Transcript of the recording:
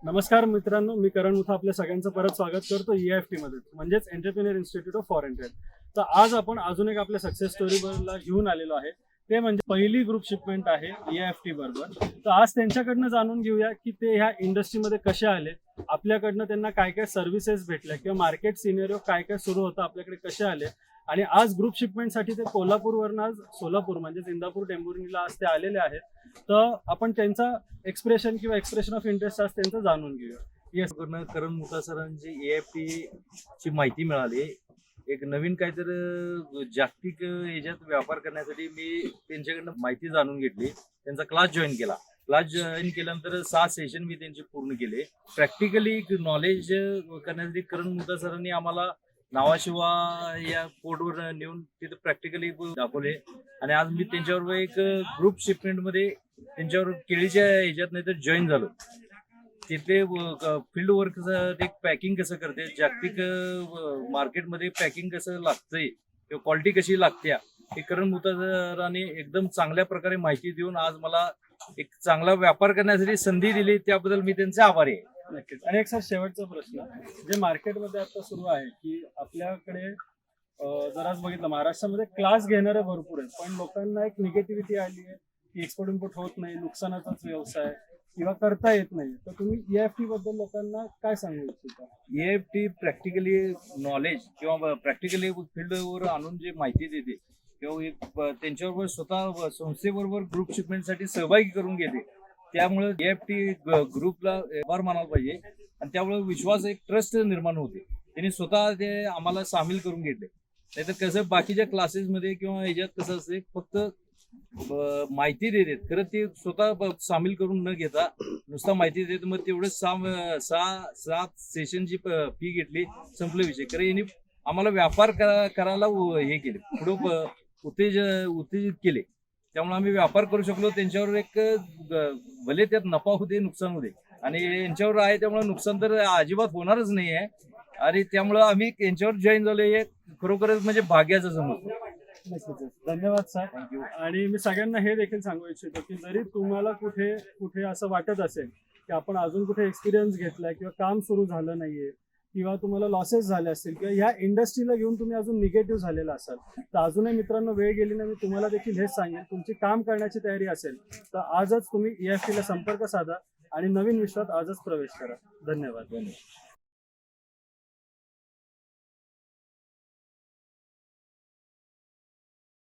नमस्कार मित्रांनो, मी करण मुथा आपल्या सगळ्यांचं परत स्वागत करतो EIFT मध्ये, म्हणजेच entrepreneur institute of foreign trade. तर आज आपण अजून एक आपल्या सक्सेस स्टोरीला घेऊन आलेलो आहे. ते म्हणजे पहिली ग्रुप शिपमेंट आहे EIFT बरोबर. तर आज त्यांच्याकडनं जाणून घेऊया की ते ह्या इंडस्ट्रीमध्ये कसे आले, आपल्याकडनं त्यांना काय काय सर्व्हिसेस भेटल्या किंवा मार्केट सिनेरिओ काय काय सुरू होतं, आपल्याकडे कसे आले आणि आज ग्रुप शिपमेंटसाठी ते कोल्हापूरवरून आज सोलापूर म्हणजे इंदापूर टेंभुर्णीला आज ते आलेले आहेत. तर आपण त्यांचा एक्सप्रेशन ऑफ इंटरेस्ट आज त्यांचं जाणून घेऊया. येस, करण मुथा सरांची EIFT ची माहिती मिळाली. एक नवीन काहीतरी जागतिक याच्यात व्यापार करण्यासाठी मी त्यांच्याकडनं माहिती जाणून घेतली. त्यांचा क्लास जॉईन केला. क्लास जॉईन केल्यानंतर 6 सेशन मी त्यांचे पूर्ण केले. प्रॅक्टिकली नॉलेज करण्यासाठी करण मुथा सरांनी आम्हाला नावाशिवा या कोडवर नेऊन तिथे प्रॅक्टिकली दाखवले आणि आज मी त्यांच्याबरोबर एक ग्रुप शिपमेंटमध्ये त्यांच्यावर केळीच्या ह्याच्यात नाही तर जॉईन झालो. तिथे फील्ड वर्क ते पॅकिंग कसं करते, जागतिक मार्केटमध्ये पॅकिंग कसं लागतंय किंवा क्वालिटी कशी लागते हे करण मुथा सरांनी एकदम चांगल्या प्रकारे माहिती देऊन आज मला एक चांगला व्यापार करण्यासाठी संधी दिली. त्याबद्दल मी त्यांचे आभारी आहे. नक्कीच. आणि एक सर शेवटचा प्रश्न, जे मार्केटमध्ये आता सुरू आहे की आपल्याकडे जर आज बघितलं महाराष्ट्रामध्ये क्लास घेणारे भरपूर आहेत, पण लोकांना एक निगेटिव्हिटी आली आहे की एक्सपोर्ट इम्पोर्ट होत नाही, नुकसानाचाच व्यवसाय किंवा करता येत नाही. तर तुम्ही EIFT बद्दल लोकांना काय सांगू इच्छिता? EIFT प्रॅक्टिकली नॉलेज किंवा प्रॅक्टिकली फील्डवर आणून जे माहिती देते किंवा त्यांच्याबरोबर स्वतः संस्थेबरोबर ग्रुप शिपमेंटसाठी सहभागी करून घेते. त्यामुळे EIFT ग्रुपला आभार मानायला पाहिजे आणि त्यामुळे विश्वास एक ट्रस्ट निर्माण होते. त्यांनी स्वतः ते आम्हाला सामील करून घेतले. नाहीतर कसं बाकीच्या क्लासेसमध्ये किंवा ह्याच्यात कसं असते, फक्त माहिती देतात, खरं ते स्वतः सामील करून न घेता नुसता माहिती देत. मग तेवढं 6-7 सेशनची फी घेतली, संपलं विषय. खरं यांनी आम्हाला व्यापार करायला हे केले, पुढं उत्तेजित केले. त्यामुळे आम्ही व्यापार करू शकलो. त्यांच्यावर एक भले त्यात नफा होते नुकसान होते आणि यांच्यावर आहे त्यामुळे नुकसान तर अजिबात होणारच नाही आहे. आणि त्यामुळं आम्ही यांच्यावर जॉईन झालो हे खरोखरच म्हणजे भाग्याचं समजतो. धन्यवाद सर. थँक्यू. आणि मी सगळ्यांना हे देखील सांगू इच्छितो की जरी तुम्हाला कुठे असं वाटत असेल की आपण अजून कुठे एक्सपिरियन्स घेतलाय किंवा काम सुरू झालं नाहीये किंवा तुम्हाला लॉसेस झाले असतील किंवा ह्या इंडस्ट्रीला घेऊन तुम्ही अजून निगेटिव्ह झालेला असाल, तर अजूनही मित्रांनो वेळ गेली नाही. मी तुम्हाला देखील हेच सांगेन, तुमची काम करण्याची तयारी असेल तर आजच तुम्ही EIFT ला संपर्क साधा आणि नवीन विश्वात आजच प्रवेश करा. धन्यवाद.